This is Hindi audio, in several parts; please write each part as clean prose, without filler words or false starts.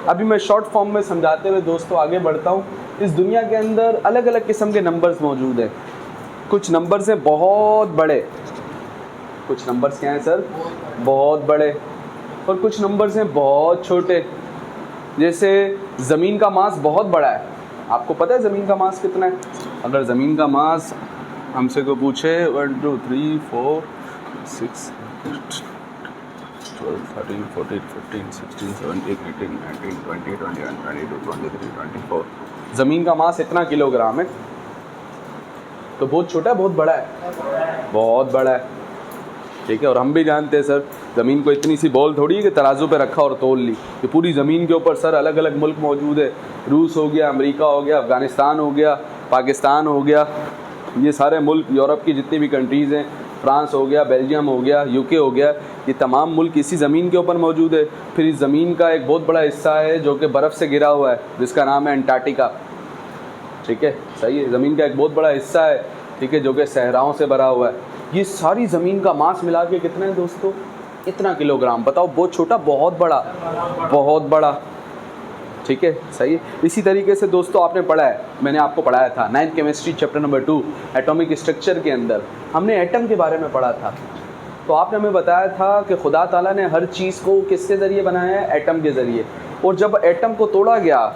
अभी मैं शॉर्ट फॉर्म में समझाते हुए दोस्तों आगे बढ़ता हूँ। इस दुनिया के अंदर अलग अलग किस्म के नंबर्स मौजूद हैं। कुछ नंबर्स हैं बहुत बड़े, कुछ नंबर्स क्या हैं सर, बहुत बड़े, और कुछ नंबर्स हैं बहुत छोटे। जैसे ज़मीन का मास बहुत बड़ा है, आपको पता है ज़मीन का मास कितना है? अगर ज़मीन का मास हमसे को पूछे 1 2 3 4 6 12 13 14 15 16 17 18 19 20 21 22 23 24, ज़मीन का मास इतना किलोग्राम है, तो बहुत छोटा है बहुत बड़ा है? बहुत बड़ा है, ठीक है। और हम भी जानते हैं सर, ज़मीन को इतनी सी बॉल थोड़ी है कि तराजू पे रखा और तोल ली। ये पूरी ज़मीन के ऊपर सर अलग अलग मुल्क मौजूद है। रूस हो गया, अमेरिका हो गया, अफ़गानिस्तान हो गया, पाकिस्तान हो गया, ये सारे मुल्क, यूरोप की जितनी भी कंट्रीज़ हैं, फ्रांस हो गया, बेल्जियम हो गया, यूके हो गया, ये तमाम मुल्क इसी ज़मीन के ऊपर मौजूद है। फिर इस ज़मीन का एक बहुत बड़ा हिस्सा है जो कि बर्फ़ से घिरा हुआ है, जिसका नाम है अंटार्कटिका, ठीक है, सही है। ज़मीन का एक बहुत बड़ा हिस्सा है, ठीक है, जो कि सहराओं से भरा हुआ है। ये सारी ज़मीन का मास मिला के कितना है दोस्तों? इतना किलोग्राम। बताओ, बहुत छोटा, बहुत बड़ा? बहुत बड़ा, ठीक है, सही है। इसी तरीके से दोस्तों आपने पढ़ा है, मैंने आपको पढ़ाया था 9th chemistry chapter number 2 atomic structure के अंदर हमने एटम के बारे में पढ़ा था। तो आपने हमें बताया था कि खुदा ताला ने हर चीज़ को किसके ज़रिए बनाया है? एटम के ज़रिए। और जब एटम को तोड़ा गया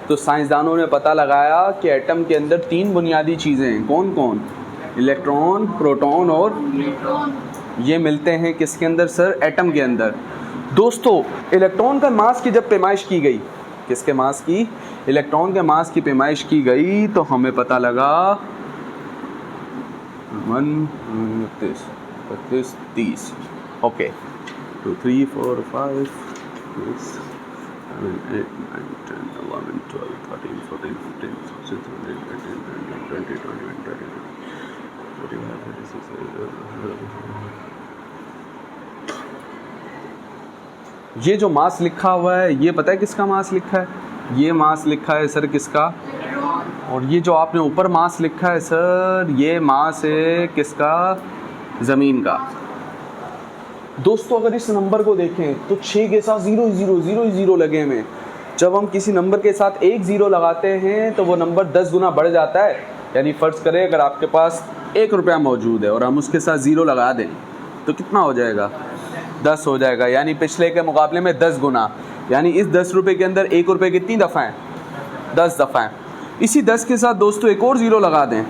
तो साइंसदानों ने पता लगाया कि एटम के अंदर 3 बुनियादी चीज़ें हैं। कौन कौन? इलेक्ट्रॉन, प्रोटॉन और न्यूट्रॉन। ये मिलते हैं किसके अंदर सर? एटम के अंदर। दोस्तों इलेक्ट्रॉन का मास की जब पैमाइश की गई, किसके मास की? इलेक्ट्रॉन के मास की पैमाइश की गई, तो हमें पता लगा 1 32 30, ओके, 2 3 4 5 6 7 8 9 10 11 12 13 14 15 16 17 18 19 20 21 22 23 ये जो मास लिखा हुआ है, ये पता है किसका मास लिखा है? ये मास लिखा है सर किसका? और ये जो आपने ऊपर मास लिखा है सर, ये मास है किसका? ज़मीन का। दोस्तों अगर इस नंबर को देखें तो 6 के साथ 0 0 0 0 लगे हुए। जब हम किसी नंबर के साथ 1 0 लगाते हैं तो वो नंबर 10 गुना बढ़ जाता है। यानी फ़र्ज़ करें अगर आपके पास 1 रुपया मौजूद है और हम उसके साथ 0 लगा दें तो कितना हो जाएगा? 10 हो जाएगा। यानी पिछले के मुकाबले में 10 गुना। यानी इस 10 रुपये के अंदर 1 रुपये कितनी दफ़ा हैं? 10 दफ़ा हैं। इसी 10 के साथ दोस्तों एक और 0 लगा दें,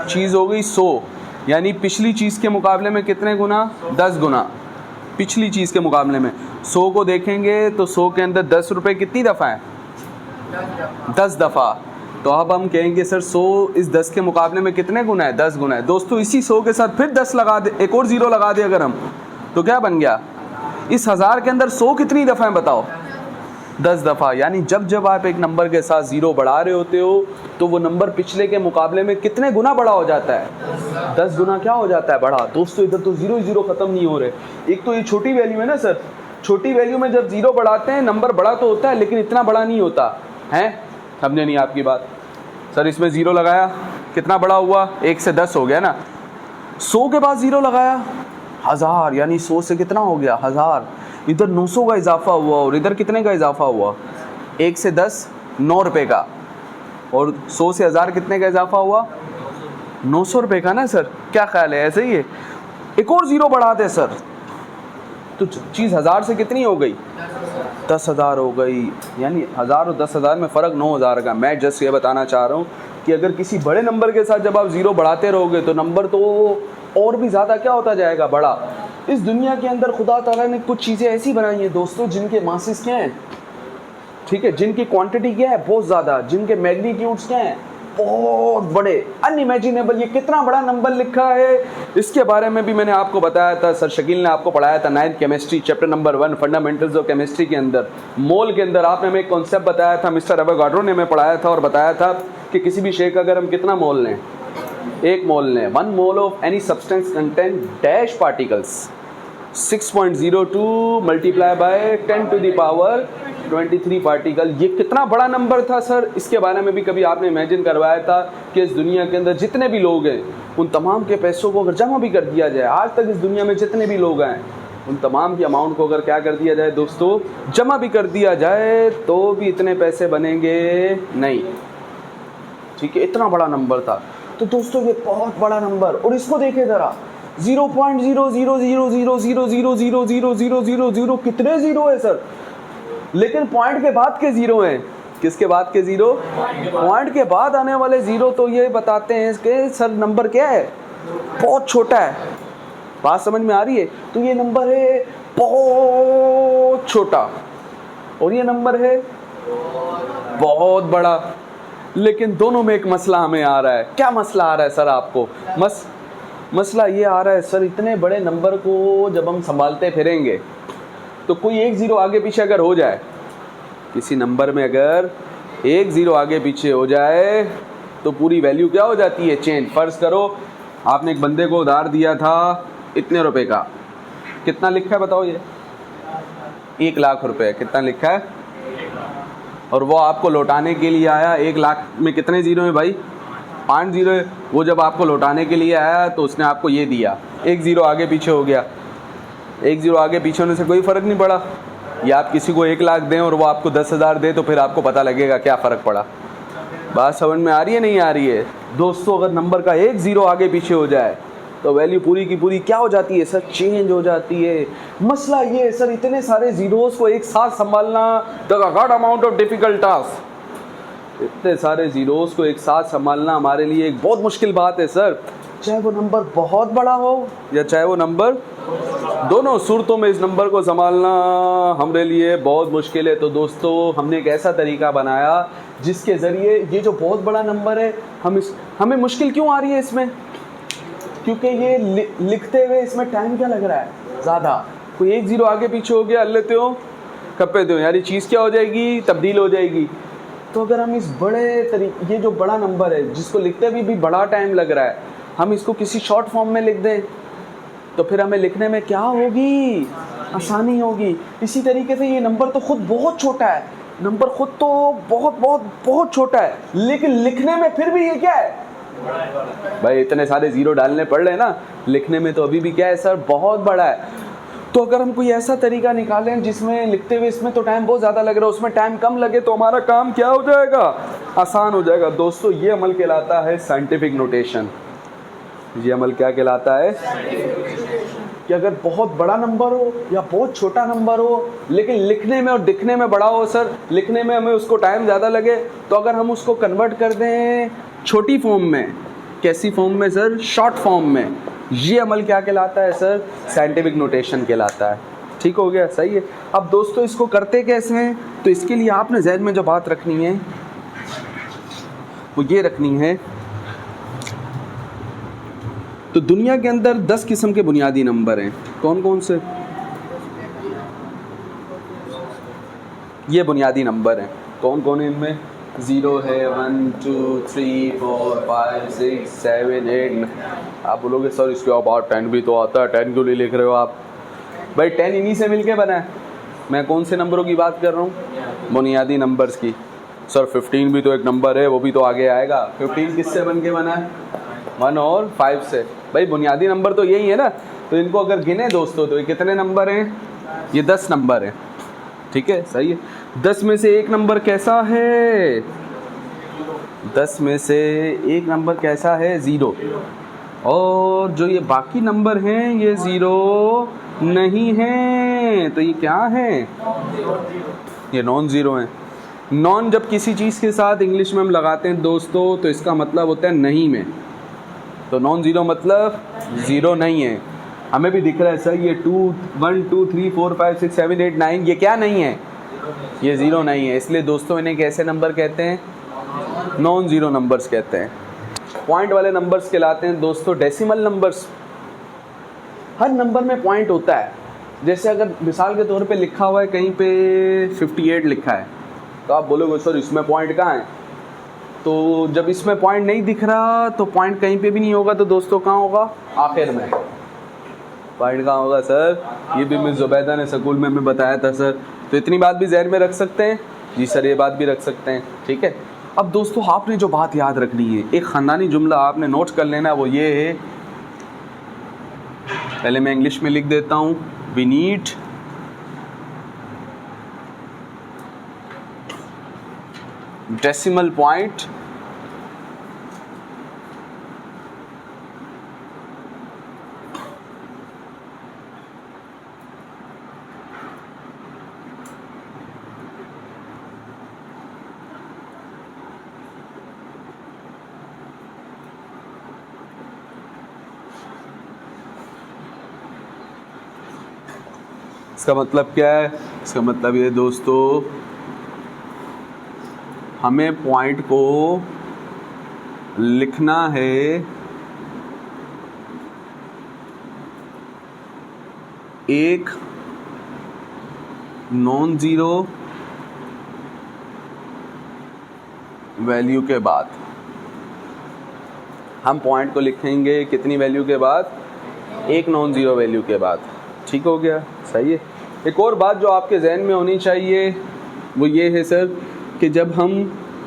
चीज़ हो गई 100। यानी पिछली चीज़ के मुकाबले में कितने गुना? 10 गुना। पिछली चीज़ के मुकाबले में 100 को देखेंगे तो 100 के अंदर 10 रुपये कितनी दफ़ा हैं? 10 दफ़ा। तो अब हम कहेंगे सर 100 इस 10 के मुकाबले में कितने गुना है? 10 गुना है। दोस्तों इसी 100 के साथ फिर 10 लगा दे, एक और 0 लगा दे अगर हम, तो क्या बन गया? इस 1000 के अंदर 100 कितनी दफ़ा है बताओ? 10 दफ़ा। यानी जब जब आप एक नंबर के साथ 0 बढ़ा रहे होते हो तो वो नंबर पिछले के मुकाबले में कितने गुना बड़ा हो जाता है? 10 गुना क्या हो जाता है? बड़ा। दोस्तों इधर तो 0 0 ख़त्म नहीं हो रहे। एक तो ये छोटी वैल्यू है ना सर, छोटी वैल्यू में जब 0 बढ़ाते हैं नंबर बड़ा तो होता है लेकिन इतना बड़ा नहीं होता है। समझे नहीं आपकी बात? सर इसमें 0 लगाया, कितना बड़ा हुआ? 1 से 10 हो गया ना। 100 के बाद 0 लगाया, 1000, यानी 100 से कितना हो गया? 1000। इधर 900 का इजाफा हुआ और इधर कितने का इजाफा हुआ? 1 से 10 9 रुपये का, और 100 से 1000 कितने का इजाफा हुआ? 900 रुपये का ना सर। क्या ख्याल है, ऐसे ही है? एक और 0 बढ़ा दे सर तो चीज़ 1000 से कितनी हो गई? 10,000 हो गई। यानी 1000 और 10,000 में फ़र्क 9,000 का। मैं जस्ट ये बताना चाह रहा हूँ कि अगर किसी बड़े नंबर के साथ जब आप 0 बढ़ाते रहोगे तो नंबर तो और भी ज़्यादा क्या होता जाएगा? बड़ा। इस दुनिया के अंदर खुदा ताला ने कुछ चीज़ें ऐसी बनाई हैं दोस्तों जिनके मासेस क्या हैं, ठीक है, जिनकी क्वांटिटी क्या है? बहुत ज़्यादा। जिनके मैग्नीट्यूड्स क्या हैं? बहुत बड़े, अनइमेजिनेबल। ये कितना बड़ा नंबर लिखा है इसके बारे में भी मैंने आपको बताया था। सर शकील ने आपको पढ़ाया था 9th chemistry chapter number 1 fundamentals of chemistry के अंदर। मोल के अंदर आपने हमें एक कॉन्सेप्ट बताया था, मिस्टर एवोगाड्रो ने हमें पढ़ाया था और बताया था कि किसी भी शे का अगर हम कितना मोल लें? 1 मोल लें। 1 mole of any substance contain dash particles 6.02 multiply by 10 to the power 23 particle. ये कितना बड़ा नंबर था सर, इसके बारे में भी कभी आपने इमेजिन करवाया था कि इस दुनिया के अंदर जितने भी लोग हैं उन तमाम के पैसों को अगर जमा भी कर दिया जाए, आज तक इस दुनिया में जितने भी लोग हैं उन तमाम की अमाउंट को अगर क्या कर दिया जाए दोस्तों, जमा भी कर दिया जाए तो भी इतने पैसे बनेंगे नहीं। ठीक है, इतना बड़ा नंबर था। तो दोस्तों ये बहुत बड़ा नंबर, और इसको देखे ज़रा 0.00000000000 कितने जीरो है सर, लेकिन पॉइंट के बाद के जीरो हैं। किसके बाद के जीरो? पॉइंट के बाद आने वाले जीरो तो ये बताते हैं कि सर नंबर क्या है, बहुत छोटा है। बात समझ में आ रही है? तो ये नंबर है बहुत छोटा और ये नंबर है बहुत बड़ा, लेकिन दोनों में एक मसला हमें आ रहा है। क्या मसला आ रहा है सर आपको? मसला ये आ रहा है सर, इतने बड़े नंबर को जब हम संभालते फिरेंगे तो कोई एक ज़ीरो आगे पीछे अगर हो जाए, किसी नंबर में अगर एक ज़ीरो आगे पीछे हो जाए तो पूरी वैल्यू क्या हो जाती है? चेंज। फ़र्ज़ करो आपने एक बंदे को उधार दिया था इतने रुपए का, कितना लिखा है बताओ? ये 1 लाख रुपए कितना लिखा है, और वो आपको लौटाने के लिए आया। 1 लाख में कितने ज़ीरो हैं भाई? 5 ज़ीरो है। वो जब आपको लौटाने के लिए आया तो उसने आपको ये दिया, 1 ज़ीरो आगे पीछे हो गया। 1 ज़ीरो आगे पीछे होने से कोई फ़र्क नहीं पड़ा। या आप किसी को 1 लाख दें और वो आपको 10,000 दे तो फिर आपको पता लगेगा क्या फ़र्क पड़ा। बात समझ में आ रही है नहीं आ रही है दोस्तों? अगर नंबर का 1 ज़ीरो आगे पीछे हो जाए तो वैल्यू पूरी की पूरी क्या हो जाती है सर? चेंज हो जाती है। मसला ये है सर, इतने सारे ज़ीरोज़ को एक साथ संभालना the God amount of difficult task. इतने सारे ज़ीरोज़ को एक साथ संभालना हमारे लिए एक बहुत मुश्किल बात है सर, चाहे वो नंबर बहुत बड़ा हो या चाहे वो नंबर, दोनों सूरतों में इस नंबर को संभालना हमारे लिए बहुत मुश्किल है। तो दोस्तों हमने एक ऐसा तरीका बनाया जिसके ज़रिए ये जो बहुत बड़ा नंबर है हमें मुश्किल क्यों आ रही है इसमें? क्योंकि ये लिखते हुए इसमें टाइम क्या लग रहा है? ज़्यादा। कोई 1 ज़ीरो आगे पीछे हो गया, लेते हो कप्पे दो यार, ये चीज़ क्या हो जाएगी? तब्दील हो जाएगी। तो अगर हम इस ये जो बड़ा नंबर है जिसको लिखते हुए भी बड़ा टाइम लग रहा है, हम इसको किसी शॉर्ट फॉर्म में लिख दें तो फिर हमें लिखने में क्या होगी? आसानी होगी। इसी तरीके से ये नंबर तो खुद बहुत छोटा है, नंबर खुद तो बहुत बहुत बहुत छोटा है, लेकिन लिखने में फिर भी ये क्या है भाई? इतने सारे ज़ीरो डालने पड़ रहे हैं ना, लिखने में तो अभी भी क्या है सर? बहुत बड़ा है। तो अगर हम कोई ऐसा तरीका निकालें जिसमें लिखते हुए इसमें तो टाइम बहुत ज़्यादा लग रहा है, उसमें टाइम कम लगे तो हमारा काम क्या हो जाएगा? आसान हो जाएगा। दोस्तों ये अमल कहलाता है साइंटिफिक नोटेशन। ये अमल क्या कहलाता है? कि अगर बहुत बड़ा नंबर हो या बहुत छोटा नंबर हो, लेकिन लिखने में और दिखने में बड़ा हो सर, लिखने में हमें उसको टाइम ज़्यादा लगे, तो अगर हम उसको कन्वर्ट कर दें छोटी फॉर्म में, कैसी फॉर्म में सर? शॉर्ट फॉर्म में। ये अमल क्या कहलाता है सर? साइंटिफिक नोटेशन कहलाता है। ठीक हो गया? सही है। अब दोस्तों इसको करते कैसे हैं? तो इसके लिए आपने ज़हन में जो बात रखनी है वो ये रखनी है, तो दुनिया के अंदर 10 किस्म के बुनियादी नंबर हैं। कौन कौन से? ये बुनियादी नंबर हैं। कौन कौन है इनमें? 0 है, 1 2 3 4 5 6 7 8। आप बोलोगे सर इसके बाद 10 भी तो आता है, 10 क्यों नहीं लिख रहे हो आप? भाई 10 इन्हीं से मिलके बना है। मैं कौन से नंबरों की बात कर रहा हूँ? बुनियादी नंबर्स की। सर 15 भी तो एक नंबर है, वो भी तो आगे आएगा। 15 किससे बन के बना है? 1 और 5 से। भाई बुनियादी नंबर तो यही है ना। तो इनको अगर गिने दोस्तों तो ये कितने नंबर हैं? ये 10 नंबर हैं। ठीक है, सही है। 10 में से एक नंबर कैसा है? 10 में से एक नंबर कैसा है? 0। और जो ये बाकी नंबर हैं ये 0 नहीं हैं, तो ये क्या है? ये नॉन ज़ीरो हैं। नॉन जब किसी चीज़ के साथ इंग्लिश में हम लगाते हैं दोस्तों तो इसका मतलब होता है नहीं में। तो नॉन ज़ीरो मतलब 0 नहीं है। हमें भी दिख रहा है सर ये 2 1 2 3 4 5 6 7 8 9, ये क्या नहीं है? ये 0 नहीं है। इसलिए दोस्तों इन्हें कैसे नंबर कहते हैं? नॉन ज़ीरो नंबर्स कहते हैं। पॉइंट वाले नंबर्स कहलाते हैं दोस्तों डेसिमल नंबर्स। हर नंबर में पॉइंट होता है। जैसे अगर मिसाल के तौर पे लिखा हुआ है कहीं पे 58 लिखा है, तो आप बोलोगे सर इसमें पॉइंट कहाँ है? तो जब इसमें पॉइंट नहीं दिख रहा तो पॉइंट कहीं पे भी नहीं होगा, तो दोस्तों कहाँ होगा? आखिर में। पॉइंट कहाँ होगा सर? ये भी मिस जुबैदा ने स्कूल में हमें बताया था सर। तो इतनी बात भी ज़हन में रख सकते हैं? जी सर ये बात भी रख सकते हैं। ठीक है। अब दोस्तों आपने जो बात याद रखनी है, एक ख़ानदानी जुमला आपने नोट कर लेना, वो ये है, पहले मैं इंग्लिश में लिख देता हूँ we need decimal point इसका मतलब क्या है? इसका मतलब ये दोस्तों, हमें पॉइंट को लिखना है एक नॉन जीरो वैल्यू के बाद। हम पॉइंट को लिखेंगे कितनी वैल्यू के बाद? एक नॉन जीरो वैल्यू के बाद। ठीक हो गया, सही है। एक और बात जो आपके जहन में होनी चाहिए वो ये है सर कि जब हम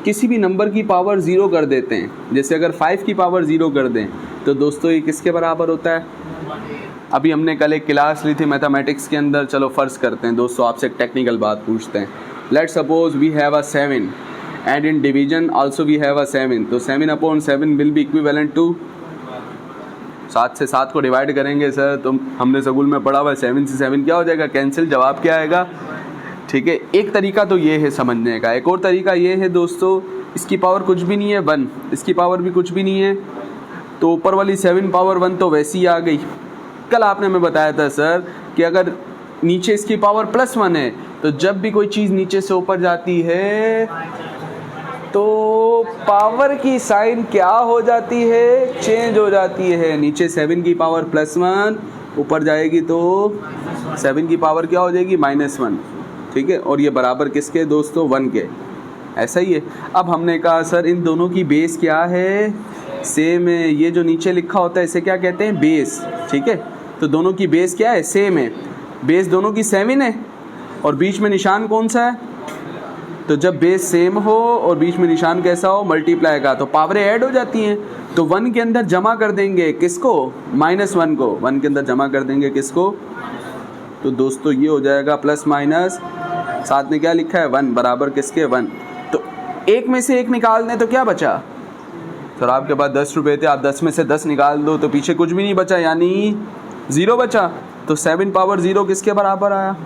किसी भी नंबर की पावर ज़ीरो कर देते हैं, जैसे अगर 5 की पावर ज़ीरो कर दें तो दोस्तों ये किसके बराबर होता है? अभी हमने कल एक क्लास ली थी मैथमेटिक्स के अंदर। चलो फ़र्ज़ करते हैं दोस्तों, आपसे एक टेक्निकल बात पूछते हैं। Let's suppose we have a 7 and in division also we have a 7, तो 7/7 विल बी इक्विवेलेंट टू 7 से 7 को डिवाइड करेंगे सर, तो हमने स्कूल में पढ़ा हुआ है 7 से 7 क्या हो जाएगा? कैंसिल। जवाब क्या आएगा? ठीक है, एक तरीका तो ये है समझने का। एक और तरीका ये है दोस्तों, इसकी पावर कुछ भी नहीं है 1, इसकी पावर भी कुछ भी नहीं है, तो ऊपर वाली 7 पावर 1 तो वैसी ही आ गई। कल आपने हमें बताया था सर कि अगर नीचे इसकी पावर +1 है तो जब भी कोई चीज़ नीचे से ऊपर जाती है तो पावर की साइन क्या हो जाती है? चेंज हो जाती है। नीचे 7 की पावर +1 ऊपर जाएगी तो 7 की पावर क्या हो जाएगी? -1। ठीक है, और ये बराबर किसके दोस्तों? 1 के। ऐसा ही है। अब हमने कहा सर इन दोनों की बेस क्या है? सेम है। ये जो नीचे लिखा होता है इसे क्या कहते हैं? बेस। ठीक है, तो दोनों की बेस क्या है? सेम है। बेस दोनों की 7 है और बीच में निशान कौन सा है? तो जब बेस सेम हो और बीच में निशान कैसा हो? मल्टीप्लाई का, तो पावरें ऐड हो जाती हैं। तो 1 के अंदर जमा कर देंगे किसको? -1 को। 1 के अंदर जमा कर देंगे किसको? तो दोस्तों ये हो जाएगा प्लस माइनस, साथ में क्या लिखा है? 1 बराबर किसके? 1। तो एक में से एक निकाल दें तो क्या बचा? सर आपके पास 10 रुपये थे, आप 10 में से 10 निकाल दो तो पीछे कुछ भी नहीं बचा, यानी 0 बचा। तो 7 पावर 0 किसके बराबर आया?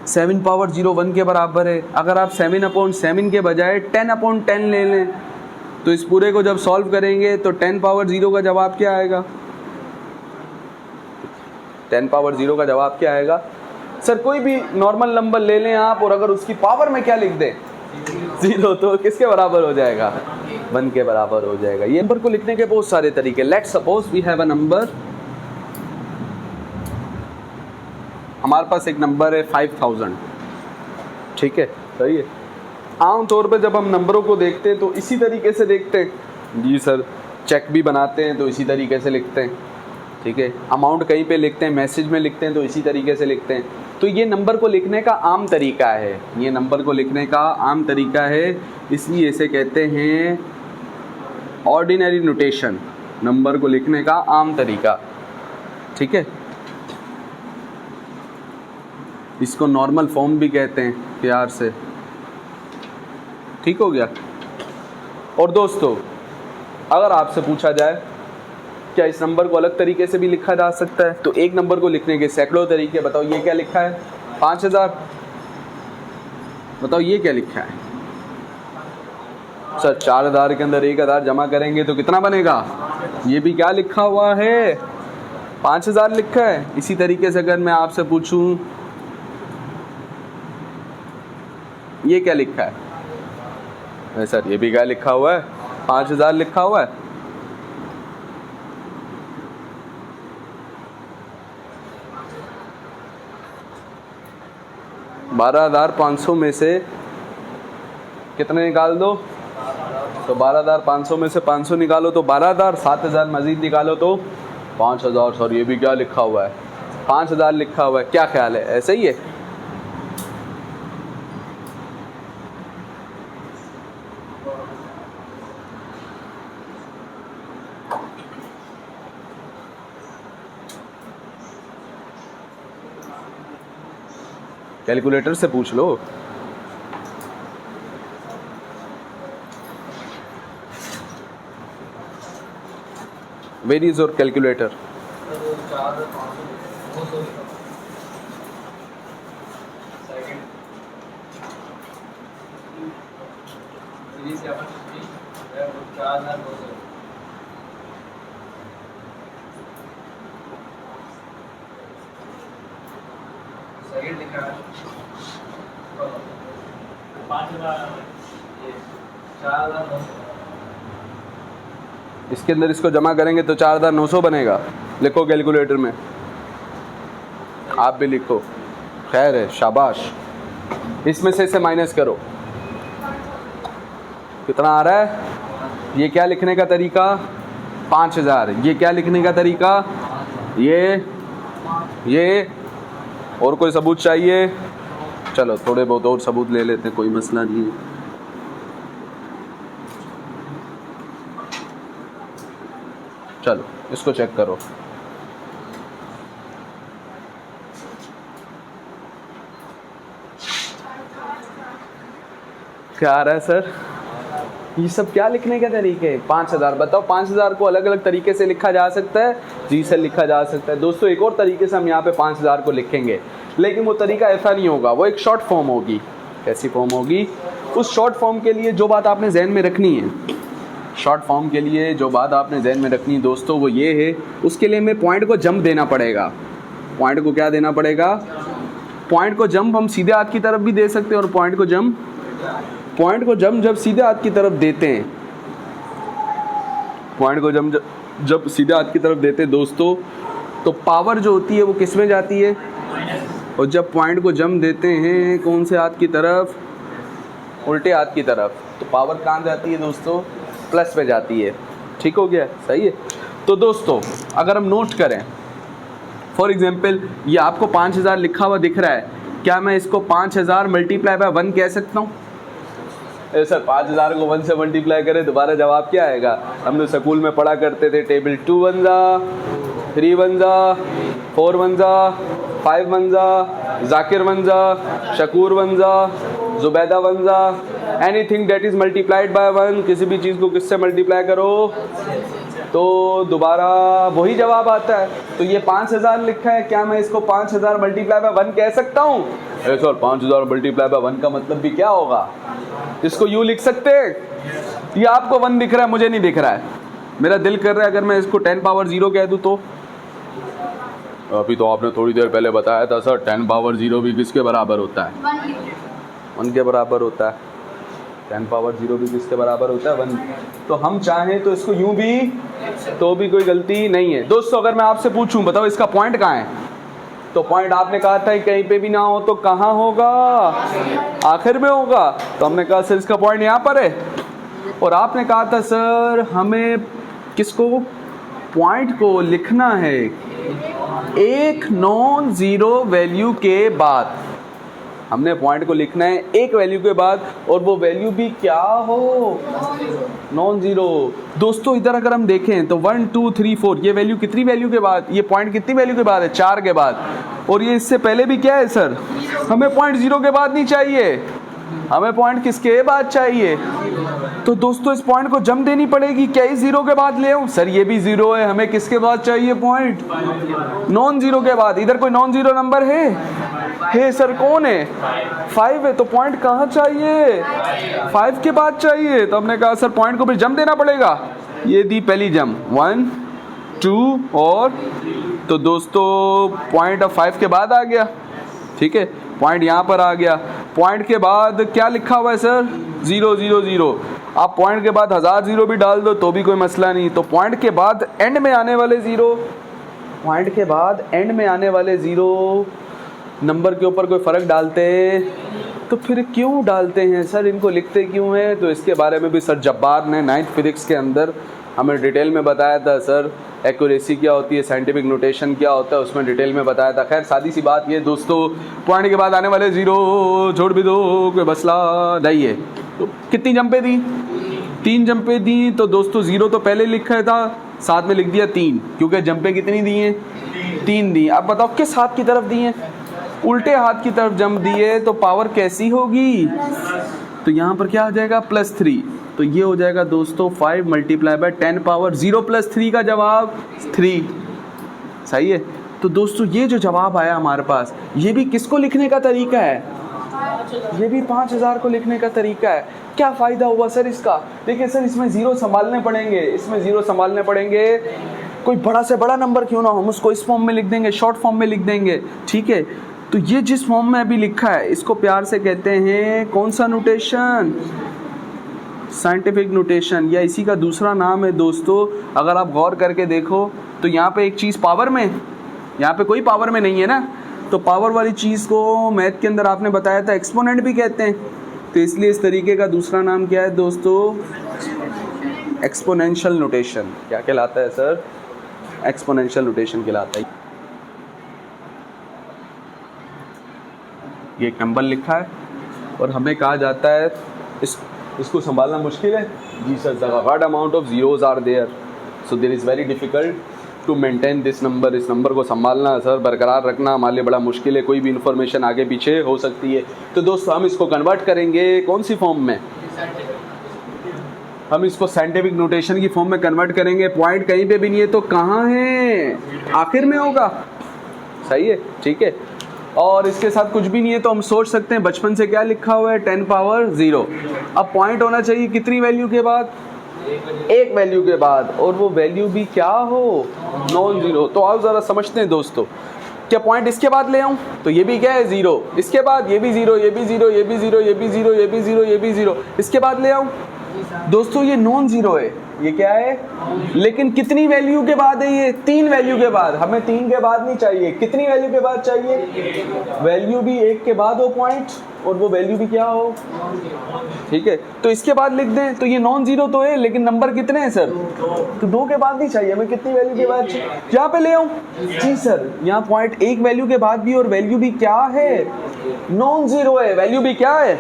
7 पावर 0 1 के बराबर है। अगर आप 7/7 के बजाय 10/10 ले लें तो इस पूरे को जब सॉल्व करेंगे तो 10 पावर 0 का जवाब क्या आएगा? 10 पावर 0 का जवाब क्या आएगा? सर कोई भी नॉर्मल नंबर ले लें आप और अगर उसकी पावर में क्या लिख दें? 0, तो किसके बराबर हो जाएगा? 1 के बराबर हो जाएगा। ये नंबर को लिखने के बहुत सारे तरीके। Let's suppose we have a number, हमारे पास एक नंबर है 5000। ठीक है, सही है। आम तौर पे जब हम नंबरों को देखते हैं तो इसी तरीके से देखते हैं जी सर। चेक भी बनाते हैं तो इसी तरीके से लिखते हैं। ठीक है, अमाउंट कहीं पे लिखते हैं, मैसेज में लिखते हैं तो इसी तरीके से लिखते हैं। तो ये नंबर को लिखने का आम तरीका है, ये नंबर को लिखने का आम तरीका है, इसलिए इसे कहते हैं ऑर्डिनरी नोटेशन, नंबर को लिखने का आम तरीका। ठीक है, इसको नॉर्मल फॉर्म भी कहते हैं प्यार से। ठीक हो गया। और दोस्तों अगर आपसे पूछा जाए क्या इस नंबर को अलग तरीके से भी लिखा जा सकता है, तो एक नंबर को लिखने के सैकड़ों तरीके। बताओ ये क्या लिखा है? 5000। बताओ ये क्या लिखा है? सर 4000 के अंदर 1000 जमा करेंगे तो कितना बनेगा? ये भी क्या लिखा हुआ है? 5000 लिखा है। इसी तरीके से अगर मैं आपसे पूछूं ये क्या लिखा है? सर ये भी क्या लिखा हुआ है? 5000 लिखा हुआ है। $12,500 में से कितने निकाल दो? तो 12,500 में से 500 निकालो तो 12,000, 7,000 मजीद निकालो तो 5,000। सर ये भी क्या लिखा हुआ है? 5,000 लिखा हुआ है। क्या ख्याल है, ऐसे ही है? कैलकुलेटर से पूछ लो। Where is your calculator? इसके अंदर इसको जमा करेंगे तो 4900 बनेगा। लिखो कैलकुलेटर में, आप भी लिखो। खैर है, शाबाश। इसमें से इसे माइनस करो, कितना आ रहा है? ये क्या लिखने का तरीका? 5000। ये क्या लिखने का तरीका? ये और कोई सबूत चाहिए? चलो थोड़े बहुत और सबूत ले लेते हैं, कोई मसला नहीं है। चलो इसको चेक करो। क्या आ रहा है सर? ये सब क्या लिखने के तरीके? 5000। बताओ 5000 को अलग अलग तरीके से लिखा जा सकता है? जी सर लिखा जा सकता है। दोस्तों एक और तरीके से हम यहाँ पे 5000 को लिखेंगे, लेकिन वो तरीका ऐसा नहीं होगा, वो एक शॉर्ट फॉर्म होगी। कैसी फॉर्म होगी? उस शॉर्ट फॉर्म के लिए जो बात आपने जहन में रखनी है, शॉर्ट फॉर्म के लिए जो बात आपने जहन में रखनी है दोस्तों, वो ये है, उसके लिए हमें पॉइंट को जंप देना पड़ेगा। पॉइंट को क्या देना पड़ेगा? पॉइंट को जंप हम सीधे हाथ की तरफ भी दे सकते हैं, और पॉइंट को जंप जब सीधे हाथ की तरफ देते हैं, पॉइंट को जब सीधे हाथ की तरफ देते हैं दोस्तों, तो पावर जो होती है वो किस में जाती है? और जब पॉइंट को जंप देते हैं कौन से हाथ की तरफ? उल्टे हाथ की तरफ, तो पावर कहाँ जाती है दोस्तों? प्लस पे जाती है। ठीक हो गया? सही है। तो दोस्तों अगर हम नोट करें, फॉर एग्जाम्पल ये आपको 5000 लिखा हुआ दिख रहा है, क्या मैं इसको 5000 मल्टीप्लाई बाय 1 कह सकता हूँ? सर 5000 को 1 से मल्टीप्लाई करें, दोबारा जवाब क्या आएगा? हमने स्कूल में पढ़ा करते थे टेबल, 2 1 जा, 3 1 जा, 4 1 जा, 5 1 जा, जाकिर 1 जा, शकूर 1 जा, जुबैदा 1 जा, anything that is multiplied by 1, किसी भी चीज़ को किससे मल्टीप्लाई करो तो दोबारा वही जवाब आता है। तो ये 5000 लिखा है, क्या मैं इसको 5000 मल्टीप्लाई बाय 1 कह सकता हूँ? अरे सर 5000 मल्टीप्लाई बाय 1 का मतलब भी क्या होगा? इसको यूँ लिख सकते हैं, ये आपको 1 दिख रहा है, मुझे नहीं दिख रहा है, मेरा दिल कर रहा है अगर मैं इसको 10 पावर 0 कह दूँ तो? अभी तो आपने थोड़ी देर पहले बताया था सर 10 पावर 0 भी किसके बराबर होता है? 1 के बराबर होता है। 10 पावर 0 भी किसके बराबर होता है? 1। तो हम चाहें तो इसको यूं भी, तो भी कोई गलती नहीं है। दोस्तों अगर मैं आपसे पूछूं बताओ इसका पॉइंट कहाँ है, तो पॉइंट आपने कहा था कहीं पे भी ना हो तो कहाँ होगा? आखिर में होगा। तो हमने कहा सर इसका पॉइंट यहाँ पर है, और आपने कहा था सर हमें किसको, पॉइंट को लिखना है एक नॉन जीरो वैल्यू के बाद। हमने पॉइंट को लिखना है एक वैल्यू के बाद, और वो वैल्यू भी क्या हो? Non zero. दोस्तों इधर अगर हम देखें तो 1 2 3 4 ये वैल्यू कितनी वैल्यू के बाद, ये पॉइंट कितनी वैल्यू के बाद है? 4 के बाद। और ये इससे पहले भी क्या है सर? हमें पॉइंट 0 के बाद नहीं चाहिए, हमें पॉइंट किसके बाद चाहिए? तो दोस्तों इस पॉइंट को जम देनी पड़ेगी। क्या ही 0 के बाद ले आऊं? सर ये भी 0 है, हमें किसके बाद चाहिए पॉइंट? नॉन जीरो के बाद। इधर कोई नॉन जीरो नंबर है सर? कौन है? 5 है। तो पॉइंट कहाँ चाहिए? 5 के बाद चाहिए। तो हमने कहा सर पॉइंट को भी जम देना पड़ेगा। ये दी पहली जम 1 2 और तो दोस्तों पॉइंट अब 5 के बाद आ गया। ठीक है, पॉइंट यहाँ पर आ गया। पॉइंट के बाद क्या लिखा हुआ है सर? 0 0 0। आप पॉइंट के बाद 1000 0 भी डाल दो तो भी कोई मसला नहीं। तो पॉइंट के बाद एंड में आने वाले 0, पॉइंट के बाद एंड में आने वाले 0 नंबर के ऊपर कोई फ़र्क डालते तो फिर क्यों डालते हैं सर? इनको लिखते क्यों हैं? तो इसके बारे में भी सर जब्बार ने 9th फिजिक्स के अंदर हमें डिटेल में बताया था। सर एक्यूरेसी क्या होती है, साइंटिफिक नोटेशन क्या होता है, उसमें डिटेल में बताया था। खैर सादी सी बात ये दोस्तों, पॉइंट के बाद आने वाले 0 छोड़ भी दो, कोई मसला नहीं है। तो कितनी जंपें दी? 3 जंपें दी। तो दोस्तों 0 तो पहले लिखा था, साथ में लिख दिया 3, क्योंकि जंपें कितनी दी हैं? 3 दी। अब बताओ किस हाथ की तरफ दी हैं? उल्टे हाथ की तरफ जंप दिए तो पावर कैसी होगी, तो यहाँ पर क्या आ जाएगा +3, तो ये हो जाएगा दोस्तों 5 मल्टीप्लाई बाय 10 पावर 0 + 3 का जवाब 3। सही है। तो दोस्तों ये जो जवाब आया हमारे पास, ये भी किसको लिखने का तरीका है, ये भी 5000 को लिखने का तरीका है। क्या फ़ायदा हुआ सर इसका, देखिए सर इसमें ज़ीरो संभालने पड़ेंगे, इसमें ज़ीरो संभालने पड़ेंगे, कोई बड़ा से बड़ा नंबर क्यों ना हो हम उसको इस फॉर्म में लिख देंगे, शॉर्ट फॉर्म में लिख देंगे, ठीक है। तो ये जिस फॉर्म में अभी लिखा है इसको प्यार से कहते हैं कौन सा नोटेशन, साइंटिफिक नोटेशन, या इसी का दूसरा नाम है दोस्तों। अगर आप गौर करके देखो तो यहाँ पे एक चीज़ पावर में, यहाँ पे कोई पावर में नहीं है ना, तो पावर वाली चीज़ को मैथ के अंदर आपने बताया था एक्सपोनेंट भी कहते हैं, तो इसलिए इस तरीके का दूसरा नाम क्या है दोस्तों, एक्सपोनेंशियल नोटेशन। क्या कहलाता है सर, एक्सपोनेंशियल नोटेशन कहलाता है। ये एक नंबर लिखा है और हमें कहा जाता है इसको संभालना मुश्किल है, जी sir, the what amount of zeros are there, so there is very difficult to maintain this number. इस नंबर को संभालना सर, बरकरार रखना हमारे लिए बड़ा मुश्किल है, कोई भी इन्फॉर्मेशन आगे पीछे हो सकती है। तो दोस्तों हम इसको कन्वर्ट करेंगे कौन सी फॉर्म में, हम इसको साइंटिफिक नोटेशन की फॉर्म में कन्वर्ट करेंगे। पॉइंट कहीं पे भी नहीं है तो कहाँ है, आखिर में होगा, सही है, ठीक है। और इसके साथ कुछ भी नहीं है तो हम सोच सकते हैं बचपन से क्या लिखा हुआ है 10 पावर 0। अब पॉइंट होना चाहिए कितनी वैल्यू के बाद, एक वैल्यू के बाद, और वो वैल्यू भी क्या हो, नॉन जीरो। तो आओ ज़रा समझते हैं दोस्तों, क्या पॉइंट इसके बाद ले आऊँ तो ये भी क्या है 0, इसके बाद ये भी 0, ये भी 0, ये भी 0, ये भी 0, ये भी 0, ये भी 0, इसके बाद ले आऊँ दोस्तों ये नॉन जीरो है, ये क्या है, लेकिन कितनी वैल्यू के बाद है ये, 3 वैल्यू के बाद। हमें 3 के बाद नहीं चाहिए, कितनी वैल्यू के बाद चाहिए, वैल्यू भी 1 के बाद हो पॉइंट, और वो वैल्यू भी क्या हो, ठीक है। तो इसके बाद लिख दें, तो ये नॉन जीरो तो है लेकिन नंबर कितने हैं सर, तो 2 के बाद नहीं चाहिए हमें, कितनी वैल्यू के बाद चाहिए, यहाँ पे ले आऊँ, जी सर यहाँ पॉइंट 1 वैल्यू के बाद भी, और वैल्यू भी क्या है, नॉन जीरो है, वैल्यू भी क्या है।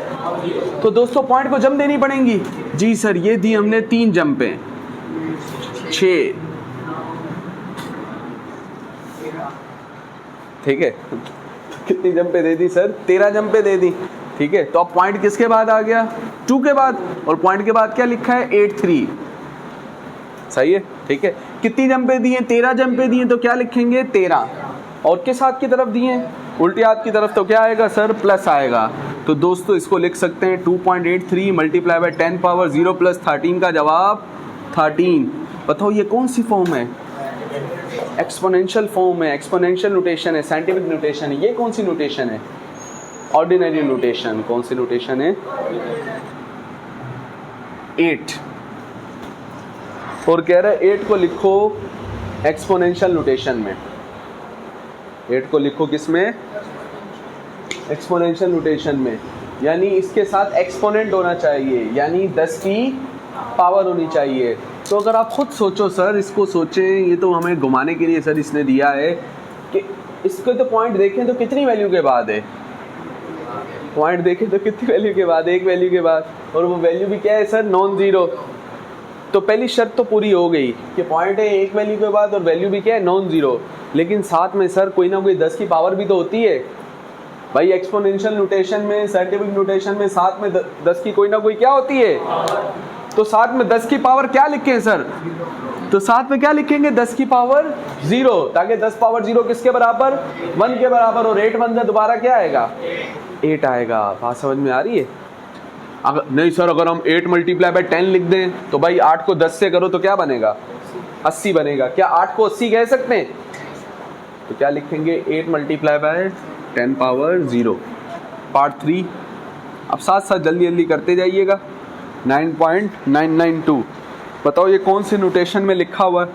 तो दोस्तों पॉइंट को जंप देनी पड़ेंगी, जी सर ये दी हमने 3 जंपें, 6, ठीक है। कितनी जंपें दे दी सर, 13 जंपें दे दी, ठीक है। तो अब पॉइंट किसके बाद आ गया, 2 के बाद, और पॉइंट के बाद क्या लिखा है 8 3, सही है, ठीक है। कितनी जंपें दी हैं, 13 जंपें दी हैं, तो क्या लिखेंगे 13, और किस हाथ की तरफ दिए हैं, उल्टे हाथ की तरफ, तो क्या आएगा सर प्लस आएगा। तो दोस्तों इसको लिख सकते हैं 2.83 मल्टीप्लाई बाय 10 पावर 0 + 13 का जवाब 13। बताओ ये कौन सी फॉर्म है, एक्सपोनेंशियल फॉर्म है, एक्सपोनेंशियल नोटेशन है, साइंटिफिक नोटेशन है। ये कौन सी नोटेशन है, ऑर्डिनरी नोटेशन। कौन सी नोटेशन है, 8, और कह रहा है 8 को लिखो एक्सपोनेंशियल नोटेशन में, 8 को लिखो किस में, एक्सपोनेंशियल नोटेशन में, यानी इसके साथ एक्सपोनेंट होना चाहिए, यानी 10 की पावर होनी चाहिए। तो अगर आप खुद सोचो सर, इसको सोचें, ये तो हमें घुमाने के लिए सर इसने दिया है कि इसको तो पॉइंट देखें तो कितनी वैल्यू के बाद है, पॉइंट देखें तो कितनी वैल्यू के बाद, 1 वैल्यू के बाद, और वो वैल्यू भी क्या है सर, नॉन जीरो। तो पहली शर्त तो पूरी हो गई कि पॉइंट है 1 वैल्यू के बाद और वैल्यू भी क्या है, नॉन जीरो। लेकिन साथ में सर कोई ना कोई 10 की पावर भी तो होती है भाई, एक्सपोनेंशियल नोटेशन में, साइंटिफिक नोटेशन में साथ में 10 की कोई ना कोई क्या होती है। तो साथ में 10 की पावर क्या लिखें सर, तो साथ में क्या लिखेंगे 10 की पावर 0, ताकि 10 पावर 0 किसके बराबर, 1 के बराबर, और 8 1 दोबारा क्या आएगा, 8 आएगा। बात समझ में आ रही है। अगर नहीं सर, अगर हम 8 मल्टीप्लाई बाय 10 लिख दें तो भाई 8 को 10 से करो तो क्या बनेगा, 80 बनेगा। क्या 8 को 80 कह सकते हैं, तो क्या लिखेंगे 8 मल्टीप्लाई बाय 10 पावर 0, पार्ट 3। अब साथ साथ जल्दी जल्दी करते जाइएगा। 9.992, बताओ ये कौन सी नोटेशन में लिखा हुआ है,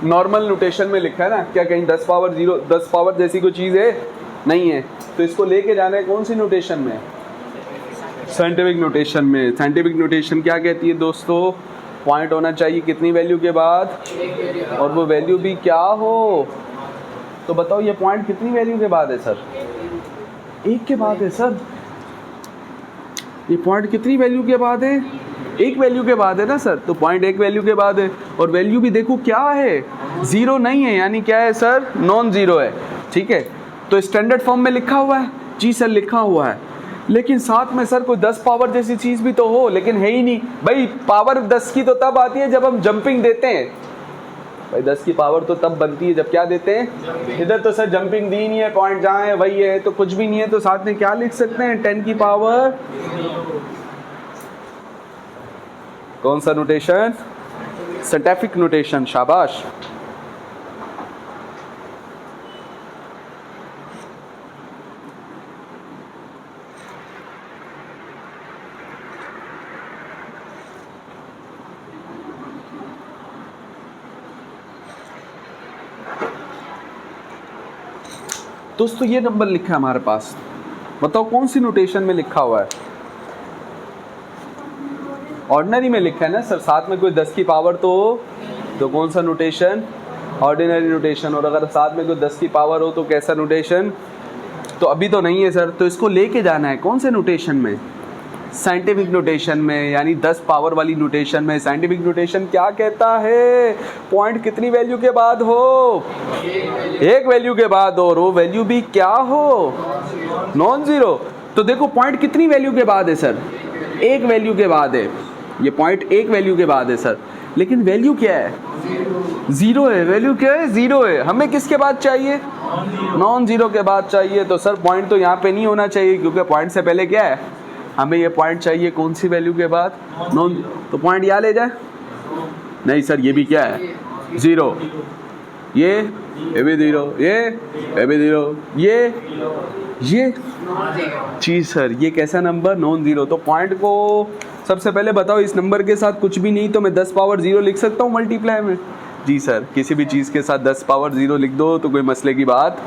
नॉर्मल नोटेशन में लिखा है ना, क्या कहीं 10 पावर 0, 10 पावर जैसी कोई चीज़ है, नहीं है। तो इसको लेके जाना है कौन सी नोटेशन में, साइंटिफिक नोटेशन में। साइंटिफिक नोटेशन क्या कहती है दोस्तों, पॉइंट होना चाहिए कितनी वैल्यू के बाद, और वो वैल्यू भी क्या हो। तो बताओ ये पॉइंट कितनी वैल्यू के बाद है सर, 1 के बाद है सर। ये पॉइंट कितनी वैल्यू के बाद है, 1 वैल्यू के बाद है ना सर। तो पॉइंट 1 वैल्यू के बाद है, और वैल्यू भी देखो क्या है, 0 नहीं है, यानी क्या है सर, नॉन जीरो है, ठीक है। तो स्टैंडर्ड फॉर्म में लिखा हुआ है, जी सर लिखा हुआ है, लेकिन साथ में सर कोई 10 पावर जैसी चीज़ भी तो हो, लेकिन है ही नहीं भाई। पावर 10 की तो तब आती है जब हम जंपिंग देते हैं भाई, 10 की पावर तो तब बनती है जब क्या देते हैं। इधर तो सर जंपिंग दी नहीं है, पॉइंट जहाँ है वही है, तो कुछ भी नहीं है, तो साथ में क्या लिख सकते हैं 10 की पावर, कौन सा नोटेशन, साइंटिफिक नोटेशन, शाबाश। दोस्तों ये नंबर लिखा है हमारे पास, बताओ कौन सी नोटेशन में लिखा हुआ है। ऑर्डिनरी में लिखा है ना सर, साथ में कोई 10 की पावर तो कौन सा नोटेशन, ऑर्डिनरी नोटेशन। और अगर साथ में कोई 10 की पावर हो तो कैसा नोटेशन, तो अभी तो नहीं है सर, तो इसको लेके जाना है कौन से नोटेशन में, साइंटिफिक नोटेशन में, यानी 10 पावर वाली नोटेशन में। साइंटिफिक नोटेशन क्या कहता है, पॉइंट कितनी वैल्यू के बाद हो, एक वैल्यू के बाद हो, और वो वैल्यू भी क्या हो, नॉन जीरो। तो देखो पॉइंट कितनी वैल्यू के बाद है सर, एक वैल्यू के बाद है, ये पॉइंट एक वैल्यू के बाद है सर, लेकिन वैल्यू क्या है, जीरो है। वैल्यू क्या है, जीरो है। हमें किसके बाद चाहिए, नॉन जीरो के बाद चाहिए। तो सर पॉइंट तो यहाँ पे नहीं होना चाहिए, क्योंकि पॉइंट से पहले क्या है, हमें ये पॉइंट चाहिए कौन सी वैल्यू के बाद, नॉन। तो पॉइंट यहाँ ले जाए, नहीं सर ये भी क्या है, जीरो, ये भी जीरो, ये भी जीरो, ये चीज सर, ये कैसा नंबर, नॉन जीरो। तो पॉइंट को सबसे पहले बताओ, इस नंबर के साथ कुछ भी नहीं तो मैं 10 पावर 0 लिख सकता हूँ मल्टीप्लाई में, जी सर, किसी भी चीज़ के साथ 10 पावर 0 लिख दो तो कोई मसले की बात।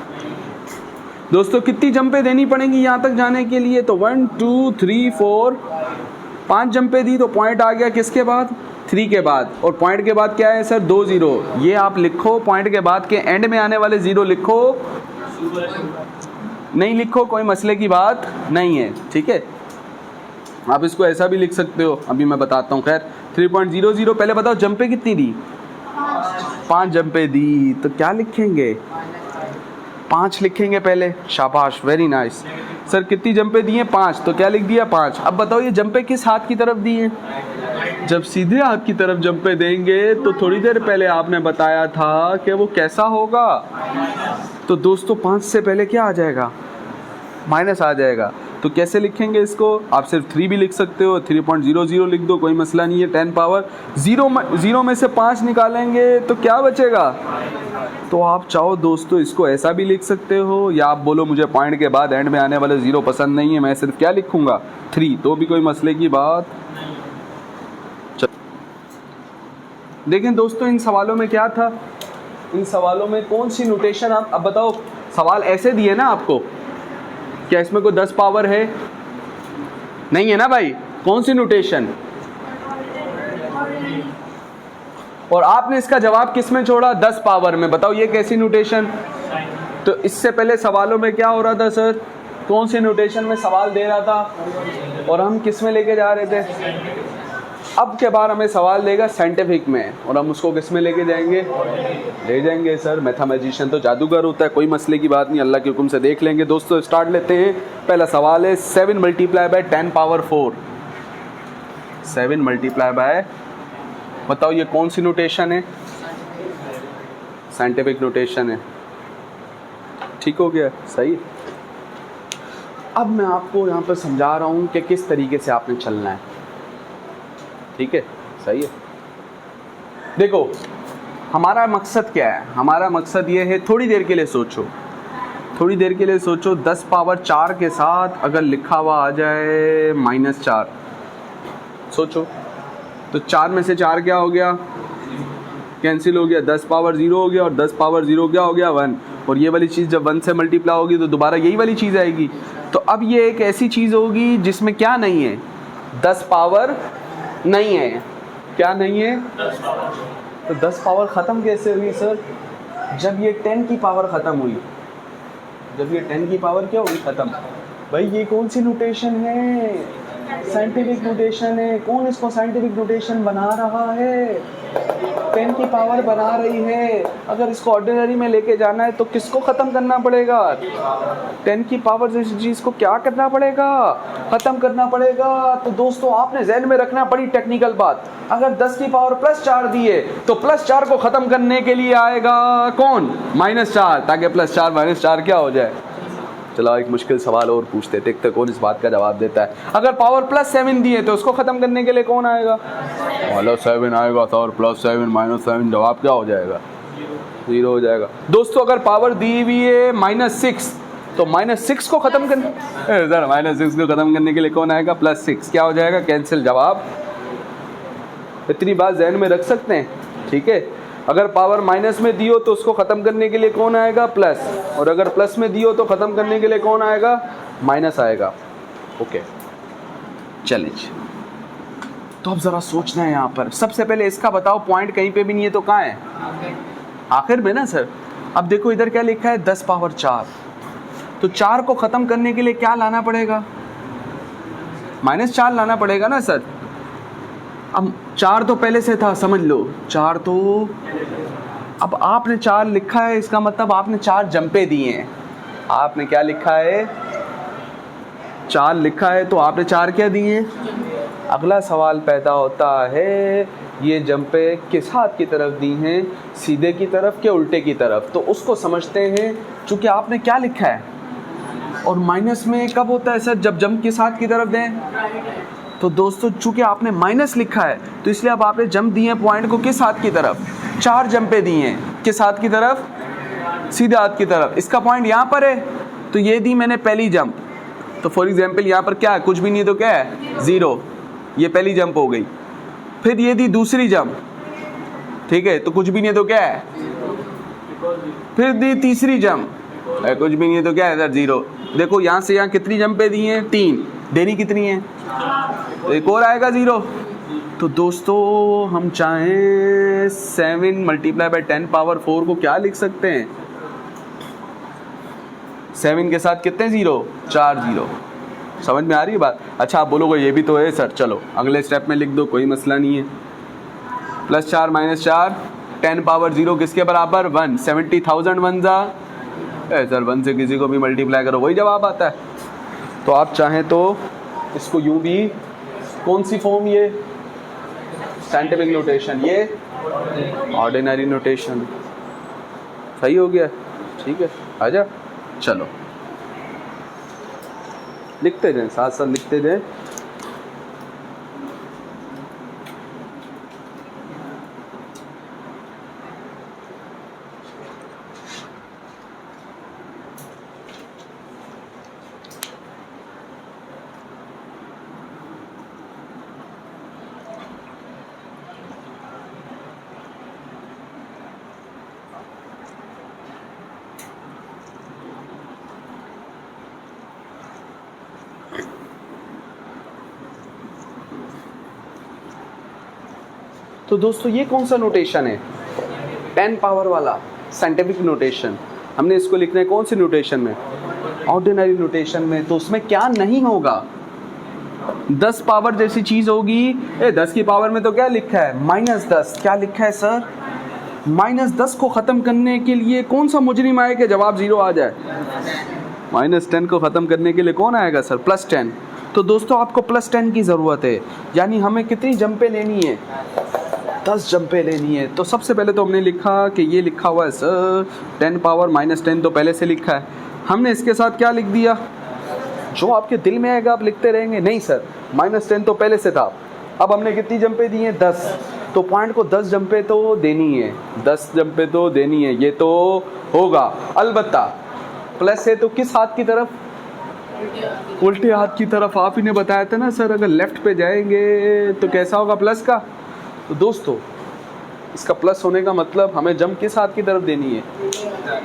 दोस्तों कितनी जंपें देनी पड़ेंगी यहाँ तक जाने के लिए, तो 1 2 3 4 5 जंपें दी, तो पॉइंट आ गया किसके बाद, 3 के बाद। और पॉइंट के बाद क्या है सर, 2 0, ये आप लिखो, पॉइंट के बाद के एंड में आने वाले 0 लिखो, नहीं लिखो कोई मसले की बात नहीं है, ठीक है। आप इसको ऐसा भी लिख सकते हो, अभी मैं बताता हूँ। खैर 3.00, पहले बताओ जंपे कितनी दी, 5 जंपे दी, तो क्या लिखेंगे, 5 लिखेंगे पहले, शाबाश, वेरी नाइस। सर कितनी जंपे दी हैं, 5, तो क्या लिख दिया 5। अब बताओ ये जंपे किस हाथ की तरफ दी हैं, जब सीधे हाथ की तरफ जंपे देंगे तो थोड़ी देर पहले आपने बताया था कि वो कैसा होगा, तो दोस्तों 5 से पहले क्या आ जाएगा, माइनस आ जाएगा। तो कैसे लिखेंगे इसको, आप सिर्फ 3 भी लिख सकते हो, 3.00 लिख दो, कोई मसला नहीं है। 10 पावर 0 में से 5 निकालेंगे तो क्या बचेगा, तो आप चाहो दोस्तों इसको ऐसा भी लिख सकते हो, या आप बोलो मुझे पॉइंट के बाद एंड में आने वाले 0 पसंद नहीं है, मैं सिर्फ क्या लिखूंगा 3, तो भी कोई मसले की बात। देखें दोस्तों इन सवालों में क्या था, इन सवालों में कौन सी नोटेशन, आप अब बताओ, सवाल ऐसे दिए ना आपको, क्या इसमें कोई 10 पावर है, नहीं है ना भाई, कौन सी नोटेशन, और आपने इसका जवाब किस में छोड़ा, 10 पावर में। बताओ ये कैसी नोटेशन, तो इससे पहले सवालों में क्या हो रहा था सर, कौन सी नोटेशन में सवाल दे रहा था और हम किस में लेके जा रहे थे। अब के बार हमें सवाल देगा साइंटिफिक में, और हम उसको किस में लेके जाएंगे, ले जाएंगे सर, मैथमेटिशियन तो जादूगर होता है, कोई मसले की बात नहीं, अल्लाह के हुक्म से देख लेंगे। दोस्तों स्टार्ट लेते हैं, पहला सवाल है 7 multiply by 10 power 4, 7 multiply by, बताओ ये कौन सी नोटेशन है, साइंटिफिक नोटेशन है, ठीक हो गया, सही। अब मैं आपको यहाँ पर समझा रहा हूँ कि किस तरीके से आपने चलना है, ठीक है, सही है। देखो हमारा मकसद क्या है, हमारा मकसद ये है, थोड़ी देर के लिए सोचो, थोड़ी देर के लिए सोचो, 10 पावर 4 के साथ अगर लिखा हुआ आ जाए -4, सोचो, तो 4 में से 4 क्या हो गया, कैंसिल हो गया, 10 पावर 0 हो गया, और 10 पावर 0 क्या हो गया, 1, और ये वाली चीज़ जब 1 से मल्टीप्लाई होगी तो दोबारा यही वाली चीज़ आएगी। तो अब ये एक ऐसी चीज़ होगी जिसमें क्या नहीं है, 10 पावर नहीं है, क्या नहीं है, तो 10 पावर ख़त्म कैसे हुई सर, जब ये 10 की पावर ख़त्म हुई, जब ये 10 की पावर क्या हुई ख़त्म। भाई ये कौन सी नोटेशन है, साइंटिफिक नोटेशन है। कौन इसको साइंटिफिक नोटेशन बना रहा है? 10 की पावर बना रही है। अगर इसको ऑर्डिनरी में लेके जाना है तो किसको ख़त्म करना पड़ेगा? 10 की पावर जैसी चीज़ को क्या करना पड़ेगा? ख़त्म करना पड़ेगा। तो दोस्तों आपने जहन में रखना बड़ी टेक्निकल बात, अगर 10 की पावर +4 दी है तो +4 को ख़त्म करने के लिए आएगा कौन? -4, ताकि +4 -4 क्या हो जाए। चलो एक मुश्किल सवाल और पूछते, देखते कौन इस बात का जवाब देता है। अगर पावर +7 दी है तो उसको ख़त्म करने के लिए कौन आएगा? -7 आएगा तो, और +7 -7 जवाब क्या हो जाएगा? 0 हो जाएगा। दोस्तों अगर पावर दी हुई है -6 तो -6 को ख़त्म करने सर -6 को ख़त्म करने के लिए कौन आएगा? +6 क्या हो जाएगा? कैंसिल। जवाब इतनी बात जहन में रख सकते हैं, ठीक है। अगर पावर माइनस में दी हो तो उसको ख़त्म करने के लिए कौन आएगा? प्लस। और अगर प्लस में दी हो तो ख़त्म करने के लिए कौन आएगा? माइनस आएगा। Okay challenge. तो अब ज़रा सोचना है यहाँ पर। सबसे पहले इसका बताओ, पॉइंट कहीं पे भी नहीं है तो कहाँ है? आखिर में ना सर। अब देखो इधर क्या लिखा है? 10 पावर 4। तो 4 को ख़त्म करने के लिए क्या लाना पड़ेगा? -4 लाना पड़ेगा ना सर। अब 4 तो पहले से था, समझ लो 4 तो, अब आपने 4 लिखा है, इसका मतलब आपने 4 जंपे दिए हैं। आपने क्या लिखा है? 4 लिखा है तो आपने 4 क्या दिए हैं? अगला सवाल पैदा होता है, ये जंपे किस हाथ की तरफ दी हैं? सीधे की तरफ के उल्टे की तरफ? तो उसको समझते हैं। चूँकि आपने क्या लिखा है, और माइनस में कब होता है सर? जब जंप किस हाथ की तरफ दें? तो दोस्तों चूंकि आपने माइनस लिखा है तो इसलिए अब आपने जंप दिए पॉइंट को किस हाथ की तरफ? 4 जंपे दिए हैं। किस हाथ की तरफ? सीधे हाथ की तरफ। इसका पॉइंट यहाँ पर है तो ये दी मैंने पहली जंप। तो फॉर एग्जांपल यहाँ पर क्या है? कुछ भी नहीं तो क्या है? 0। ये पहली जंप हो गई। फिर ये दी दूसरी जंप, ठीक है, तो कुछ भी नहीं तो क्या है? फिर दी तीसरी जंप, कुछ भी नहीं है तो क्या है सर? 0। देखो यहाँ से यहाँ कितनी जंपे दी हैं? 3। देनी कितनी है? तो एक और आएगा 0। तो दोस्तों हम चाहें 7 × 10 पावर 4 को क्या लिख सकते हैं? 7 के साथ कितने 0? 4 0। समझ में आ रही है बात? अच्छा आप बोलोगे ये भी तो है सर। चलो अगले स्टेप में लिख दो, कोई मसला नहीं है। +4 -4 10 पावर 0 किसके बराबर? 1। 70,000 1 जा सर 1 से किसी को भी मल्टीप्लाई करो वही जवाब आता है। तो आप चाहें तो इसको यूं भी, कौन सी फॉर्म? ये साइंटिफिक नोटेशन, ये ऑर्डिनरी नोटेशन। सही हो गया? ठीक है, आजा चलो लिखते जाएं, साथ साथ लिखते जाएं। तो दोस्तों ये कौन सा नोटेशन है? 10 पावर वाला साइंटिफिक नोटेशन। हमने इसको लिखना है कौन सी नोटेशन में? ऑर्डिनरी नोटेशन में। तो उसमें क्या नहीं होगा? 10 पावर जैसी चीज़ होगी। 10 की पावर में तो क्या लिखा है? -10। क्या लिखा है सर? -10 को ख़त्म करने के लिए कौन सा मुजरिम आए कि जवाब 0 आ जाए? -10 को ख़त्म करने के लिए कौन आएगा सर? +10। तो दोस्तों आपको +10 की ज़रूरत है, यानी हमें कितनी जंपें लेनी है? 10 जंपें लेनी है। तो सबसे पहले तो हमने लिखा कि ये लिखा हुआ है सर 10 पावर -10 तो पहले से लिखा है। हमने इसके साथ क्या लिख दिया? जो आपके दिल में आएगा आप लिखते रहेंगे। नहीं सर -10 तो पहले से था। अब हमने कितनी जंपें दी हैं? 10। तो पॉइंट को 10 जंपें तो देनी है, 10 जंपें तो देनी है। ये तो होगा। अलबत्ता प्लस है तो किस हाथ की तरफ? उल्टे हाथ की तरफ। आप ही ने बताया था ना सर, अगर लेफ्ट पे जाएंगे तो कैसा होगा प्लस का? तो दोस्तों इसका प्लस होने का मतलब हमें जंप किस हाथ की तरफ देनी है?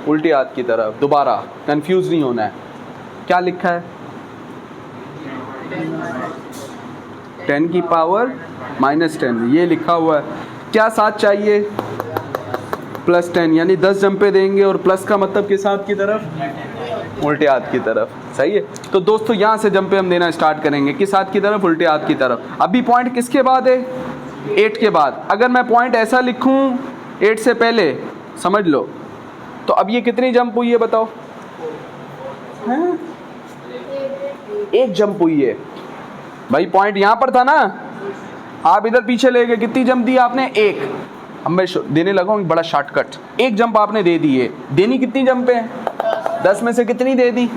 उल्टे हाथ की तरफ। दोबारा कंफ्यूज नहीं होना है। क्या लिखा है? 10 की पावर -10 ये लिखा हुआ है। क्या साथ चाहिए? +10, यानी 10 जंपे देंगे और प्लस का मतलब किस हाथ की तरफ? उल्टे हाथ की तरफ। सही है। तो दोस्तों यहाँ से जंपे हम देना स्टार्ट करेंगे, किस हाथ की तरफ? उल्टे हाथ की तरफ। अभी पॉइंट किसके बाद है? 8 के बाद। अगर मैं पॉइंट ऐसा लिखूँ 8 से पहले, समझ लो, तो अब ये कितनी जंप हुई है बताओ? हैं? 1 जंप हुई है भाई। पॉइंट यहाँ पर था ना, आप इधर पीछे ले गए, कितनी जंप दी आपने? 1। अब मैं देने लगा हूँ बड़ा शॉर्टकट। 1 जंप आपने दे दी है। देनी कितनी जंपे हैं? 10 में से कितनी दे दी?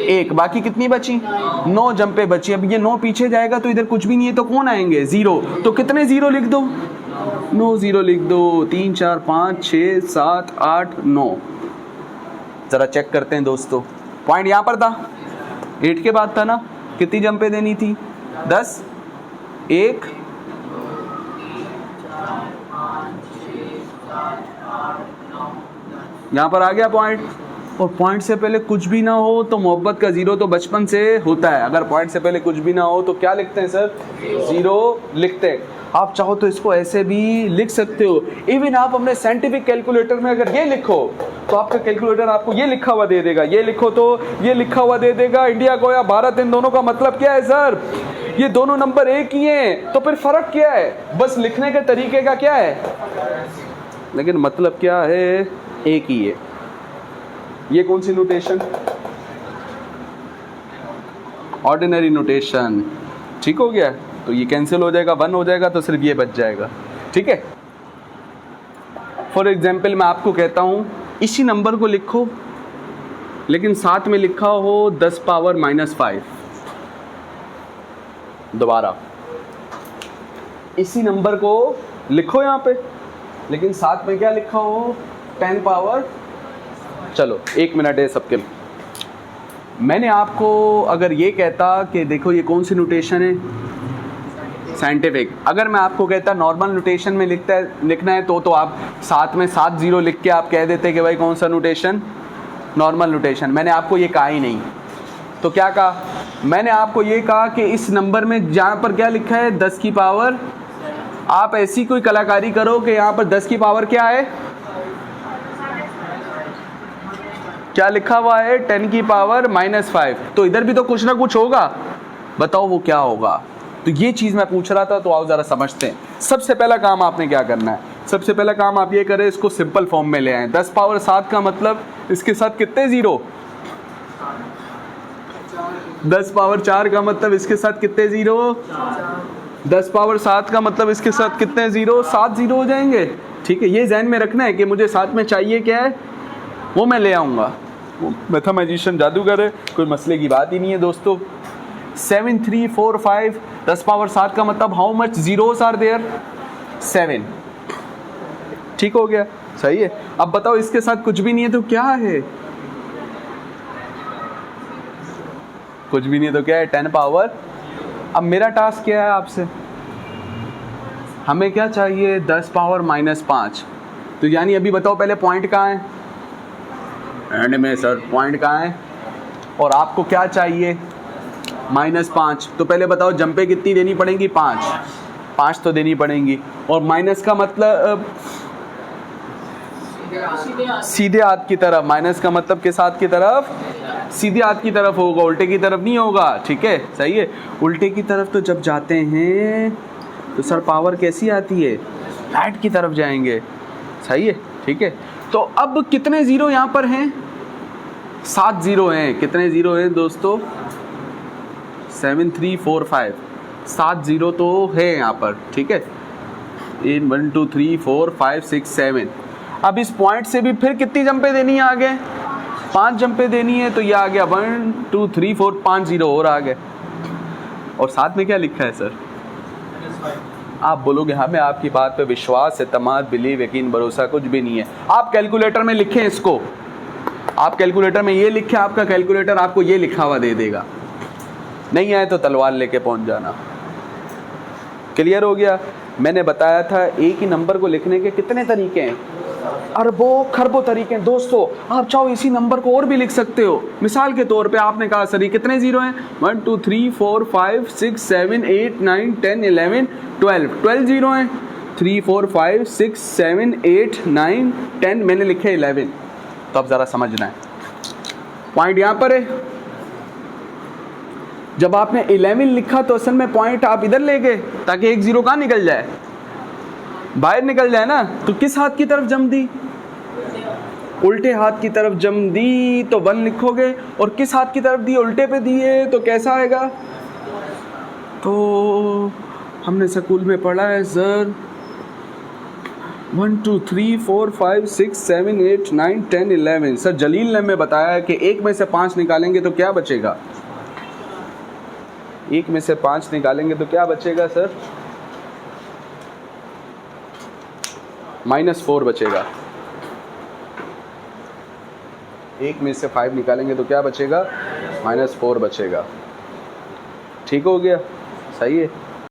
1। बाकी कितनी बची? 9 जंपे बची। अब ये 9 पीछे जाएगा तो इधर कुछ भी नहीं है, तो कौन आएंगे? 0। तो कितने 0 लिख दो? 9 0 लिख दो। 3 4 5 6 7 8 9। जरा चेक करते हैं दोस्तों। पॉइंट यहाँ पर था, 8 के बाद था ना, कितनी जंपे देनी थी? 10। 1 यहाँ पर आ गया पॉइंट। और पॉइंट से पहले कुछ भी ना हो तो मोहब्बत का 0 तो बचपन से होता है। अगर पॉइंट से पहले कुछ भी ना हो तो क्या लिखते हैं सर? 0 लिखते हैं। आप चाहो तो इसको ऐसे भी लिख सकते हो। इवन आप अपने साइंटिफिक कैलकुलेटर में अगर ये लिखो तो आपका कैलकुलेटर आपको ये लिखा हुआ दे देगा। ये लिखो तो ये लिखा हुआ दे देगा इंडिया को या भारत, इन दोनों का मतलब क्या है सर? ये दोनों नंबर एक ही हैं। तो फिर फर्क क्या है? बस लिखने के तरीके का क्या है, लेकिन मतलब क्या है? एक ही है। ये कौन सी नोटेशन? Ordinary notation. ठीक हो गया? तो ये कैंसिल हो जाएगा, 1 हो जाएगा, तो सिर्फ ये बच जाएगा। ठीक है। फॉर एग्जाम्पल मैं आपको कहता हूं इसी नंबर को लिखो, लेकिन साथ में लिखा हो 10 पावर -5। दोबारा इसी नंबर को लिखो यहाँ पे, लेकिन साथ में क्या लिखा हो? 10 पावर। चलो 1 मिनट है सबके लिए। मैंने आपको अगर ये कहता कि देखो ये कौन सी नोटेशन है? साइंटिफिक। अगर मैं आपको कहता नॉर्मल नोटेशन में लिखना है तो आप साथ में 7 0 लिख के आप कह देते कि भाई कौन सा नोटेशन? Normal notation. मैंने आपको ये कहा ही नहीं। तो क्या कहा? मैंने आपको ये कहा कि इस नंबर में जहाँ पर क्या लिखा है? 10 की पावर। आप ऐसी कोई कलाकारी करो कि यहाँ पर 10 की पावर क्या है? क्या लिखा हुआ है? 10 की पावर -5। तो इधर भी तो कुछ ना कुछ होगा, बताओ वो क्या होगा? तो ये चीज़ मैं पूछ रहा था, तो आओ ज़रा समझते हैं। सबसे पहला काम आपने क्या करना है? सबसे पहला काम आप ये करें, इसको सिंपल फॉर्म में ले आए। 10 पावर 7 का मतलब इसके साथ कितने 0? 10 पावर 4 का मतलब इसके साथ कितने 0? 10 पावर 7 का मतलब इसके साथ कितने 0? 7 0 हो जाएंगे। ठीक है, ये ध्यान में रखना है कि मुझे साथ में चाहिए क्या है, वो मैं ले आऊँगा। मैथमेटिशियन जादूगर है, कोई मसले की बात ही नहीं है दोस्तों। 7 3 4 5। 10 पावर 7 का मतलब how much zeros are there? 7। ठीक हो गया? सही है। अब बताओ इसके साथ कुछ भी नहीं है तो क्या है? कुछ भी नहीं है तो क्या है? 10 पावर। अब मेरा टास्क क्या है आपसे? हमें क्या चाहिए? 10 पावर -5। तो यानी अभी बताओ पहले पॉइंट कहाँ है? एंड में सर पॉइंट कहाँ है? और आपको क्या चाहिए? -5। तो पहले बताओ जंपे कितनी देनी पड़ेंगी? 5 तो देनी पड़ेंगी। और माइनस का मतलब सीधे हाथ की तरफ। माइनस का मतलब किस हाथ की तरफ? सीधे हाथ की तरफ होगा, उल्टे की तरफ नहीं होगा। ठीक है, सही है। उल्टे की तरफ तो जब जाते हैं तो सर पावर कैसी आती है? राइट की तरफ जाएंगे। सही है, ठीक है। तो अब कितने 0 यहाँ पर हैं? 7 0 हैं। कितने 0 हैं दोस्तों? 7 3 4 5। 7 0 तो है यहाँ पर। ठीक है, 1 2 3 4 5 6 7। अब इस पॉइंट से भी फिर कितनी जंपे देनी है आगे? 5 जंपे देनी है। तो ये आ गया 1 2 3 4 5 0 और आ गए। और साथ में क्या लिखा है सर? आप बोलोगे हमें आपकी बात पे विश्वास, एतमाद, बिलीव, यकीन, भरोसा कुछ भी नहीं है। आप कैलकुलेटर में लिखें इसको। आप कैलकुलेटर में ये लिखें, आपका कैलकुलेटर आपको ये लिखा हुआ दे देगा। नहीं आए तो तलवार लेके पहुंच जाना। क्लियर हो गया? मैंने बताया था एक ही नंबर को लिखने के कितने तरीके हैं? अरबों खरबों तरीके हैं दोस्तों। आप चाहो इसी नंबर को और भी लिख सकते हो। मिसाल के तौर पे आपने कहा सर ये कितने 0 हैं? 1 2 3 4 5 6 7 8 9 10 11 12। 12 0 हैं। 3 4 5 6 7 8 9 10, मैंने लिखे 11। तो अब ज़रा समझना है, पॉइंट यहाँ पर है, जब आपने 11 लिखा तो असल में पॉइंट आप इधर ले गए ताकि एक जीरो कहाँ निकल जाए, बाहर निकल जाए ना। तो किस हाथ की तरफ जम दी, उल्टे हाथ की तरफ जम दी तो 1 लिखोगे, और किस हाथ की तरफ दी, उल्टे पे दिए तो कैसा आएगा। तो हमने स्कूल में पढ़ा है सर 1 2 3 4 5 6 7 8 9 10 11। सर जलील ने हमें बताया है कि 1 में से 5 निकालेंगे तो क्या बचेगा, 1 में से 5 निकालेंगे तो क्या बचेगा सर, -4 बचेगा। 1 में से 5 निकालेंगे तो क्या बचेगा, -4 बचेगा। ठीक हो गया, सही है।